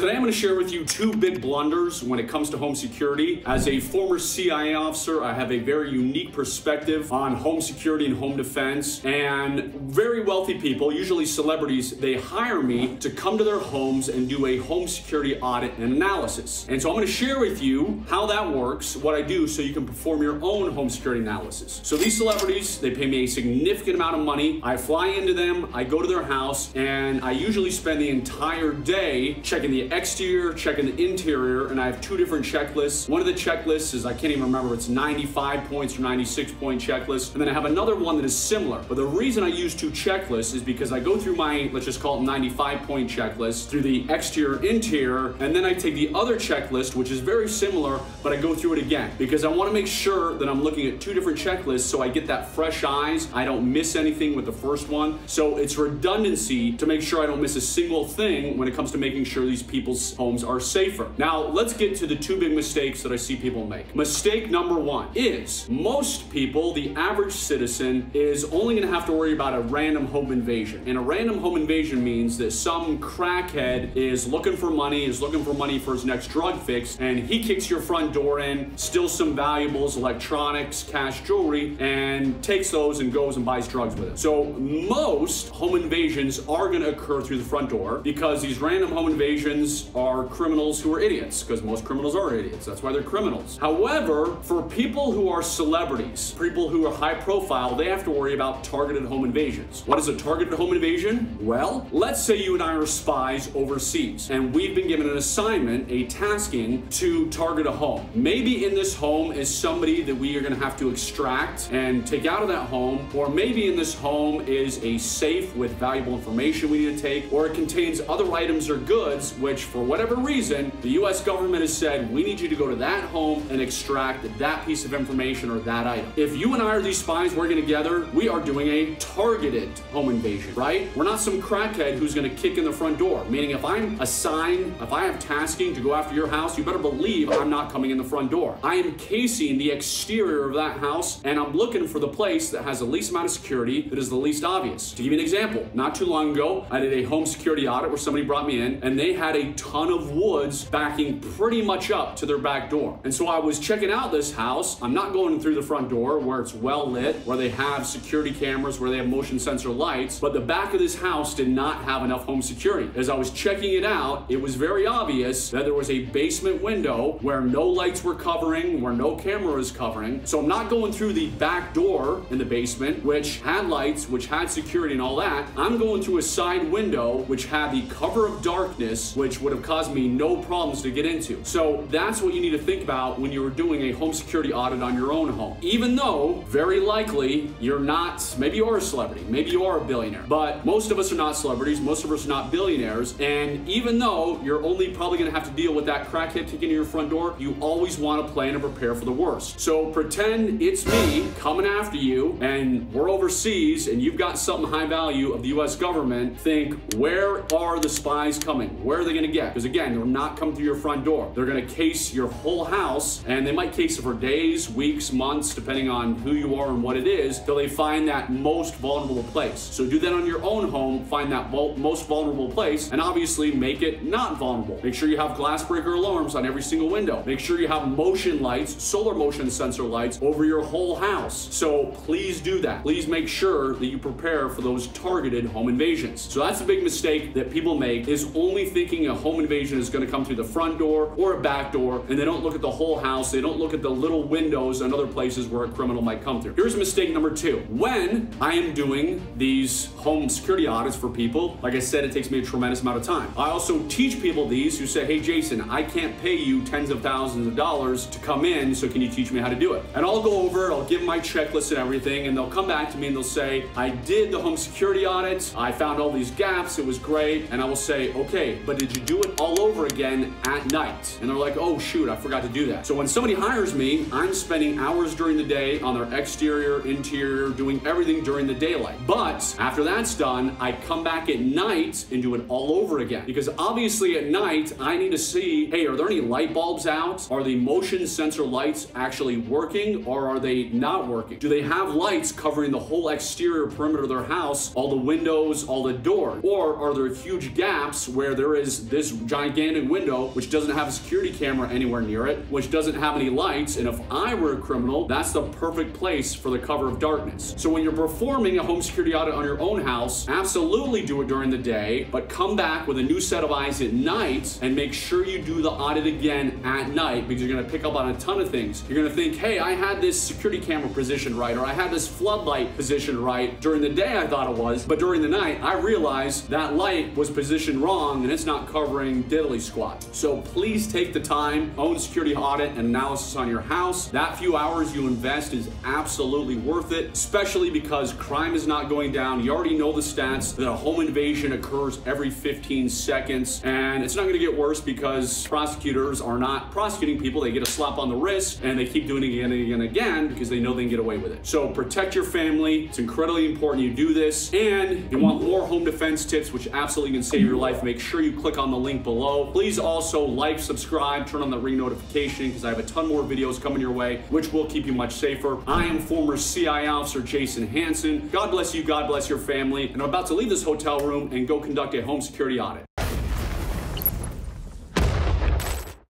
Today I'm going to share with you two big blunders when it comes to home security. As a former CIA officer, I have a very unique perspective on home security and home defense. And very wealthy people, usually celebrities, they hire me to come to their homes and do a home security audit and analysis. And so I'm going to share with you how that works, what I do, so you can perform your own home security analysis. So these celebrities, they pay me a significant amount of money. I fly into them, I go to their house, and I usually spend the entire day checking the exterior, checking the interior, and I have two different checklists. One of the checklists is, I can't even remember, it's 95 points or 96 point checklist. And then I have another one that is similar. But the reason I use two checklists is because I go through my, let's just call it 95 point checklist, through the exterior, interior, and then I take the other checklist, which is very similar, but I go through it again. Because I want to make sure that I'm looking at two different checklists so I get that fresh eyes. I don't miss anything with the first one. So it's redundancy to make sure I don't miss a single thing when it comes to making sure these people's homes are safer. Now, let's get to the two big mistakes that I see people make. Mistake number one is most people, the average citizen, is only going to have to worry about a random home invasion. And a random home invasion means that some crackhead is looking for money for his next drug fix, and he kicks your front door in, steals some valuables, electronics, cash, jewelry, and takes those and goes and buys drugs with it. So most home invasions are going to occur through the front door because these random home invasions are criminals who are idiots, because most criminals are idiots. That's why they're criminals. However, for people who are celebrities, people who are high profile, they have to worry about targeted home invasions. What is a targeted home invasion? Well, let's say you and I are spies overseas, and we've been given an assignment, a tasking, to target a home. Maybe in this home is somebody that we are going to have to extract and take out of that home, or maybe in this home is a safe with valuable information we need to take, or it contains other items or goods which, for whatever reason, the US government has said, we need you to go to that home and extract that piece of information or that item. If you and I are these spies working together, we are doing a targeted home invasion, right? We're not some crackhead who's going to kick in the front door. Meaning, if I'm assigned, if I have tasking to go after your house, you better believe I'm not coming in the front door. I am casing the exterior of that house, and I'm looking for the place that has the least amount of security, that is the least obvious. To give you an example, not too long ago, I did a home security audit where somebody brought me in, and they had a ton of woods backing pretty much up to their back door. And so I was checking out this house. I'm not going through the front door where it's well lit, where they have security cameras, where they have motion sensor lights, but the back of this house did not have enough home security. As I was checking it out, it was very obvious that there was a basement window where no lights were covering, where no camera was covering. So I'm not going through the back door in the basement, which had lights, which had security and all that. I'm going through a side window, which had the cover of darkness, which would have caused me no problems to get into. So that's what you need to think about when you're doing a home security audit on your own home. Even though, very likely, you're not, maybe you are a celebrity, maybe you are a billionaire, but most of us are not celebrities, most of us are not billionaires, and even though you're only probably gonna have to deal with that crackhead kicking in your front door, you always wanna plan and prepare for the worst. So pretend it's me coming after you, and we're overseas, and you've got something high value of the US government. Think, where are the spies coming? Where are they going to get? Because again, they're not coming through your front door. They're going to case your whole house, and they might case it for days, weeks, months, depending on who you are and what it is, till they find that most vulnerable place. So do that on your own home, find that most vulnerable place, and obviously make it not vulnerable. Make sure you have glass breaker alarms on every single window. Make sure you have motion lights, solar motion sensor lights over your whole house. So please do that. Please make sure that you prepare for those targeted home invasions. So that's a big mistake that people make, is only thinking a home invasion is going to come through the front door or a back door, and they don't look at the whole house. They don't look at the little windows and other places where a criminal might come through. Here's mistake number two. When I am doing these home security audits for people, like I said, it takes me a tremendous amount of time. I also teach people these who say, hey Jason, I can't pay you tens of thousands of dollars to come in, so can you teach me how to do it? And I'll go over, I'll give my checklist and everything, and they'll come back to me and they'll say, I did the home security audits, I found all these gaps, it was great. And I will say, okay, but did you do it all over again at night? And they're like, oh shoot, I forgot to do that. So when somebody hires me, I'm spending hours during the day on their exterior, interior, doing everything during the daylight. But after that's done, I come back at night and do it all over again. Because obviously at night, I need to see, hey, are there any light bulbs out? Are the motion sensor lights actually working, or are they not working? Do they have lights covering the whole exterior perimeter of their house, all the windows, all the doors? Or are there huge gaps where there is this gigantic window, which doesn't have a security camera anywhere near it, which doesn't have any lights, and if I were a criminal, that's the perfect place for the cover of darkness. So when you're performing a home security audit on your own house, absolutely do it during the day, but come back with a new set of eyes at night and make sure you do the audit again at night, because you're gonna pick up on a ton of things. You're gonna think, hey, I had this security camera positioned right, or I had this floodlight positioned right. During the day I thought it was, but during the night I realized that light was positioned wrong and it's not covering diddly squat. So please take the time, own security audit and analysis on your house. That few hours you invest is absolutely worth it, especially because crime is not going down. You already know the stats that a home invasion occurs every 15 seconds, and it's not gonna get worse because prosecutors are not prosecuting people. They get a slap on the wrist and they keep doing it again and again and again because they know they can get away with it. So protect your family. It's incredibly important you do this. And you want more home defense tips, which absolutely can save your life, make sure you click on the link below. Please also like, subscribe, turn on the ring notification, because I have a ton more videos coming your way, which will keep you much safer. I am former CIA officer Jason Hanson. God bless you, God bless your family. And I'm about to leave this hotel room and go conduct a home security audit.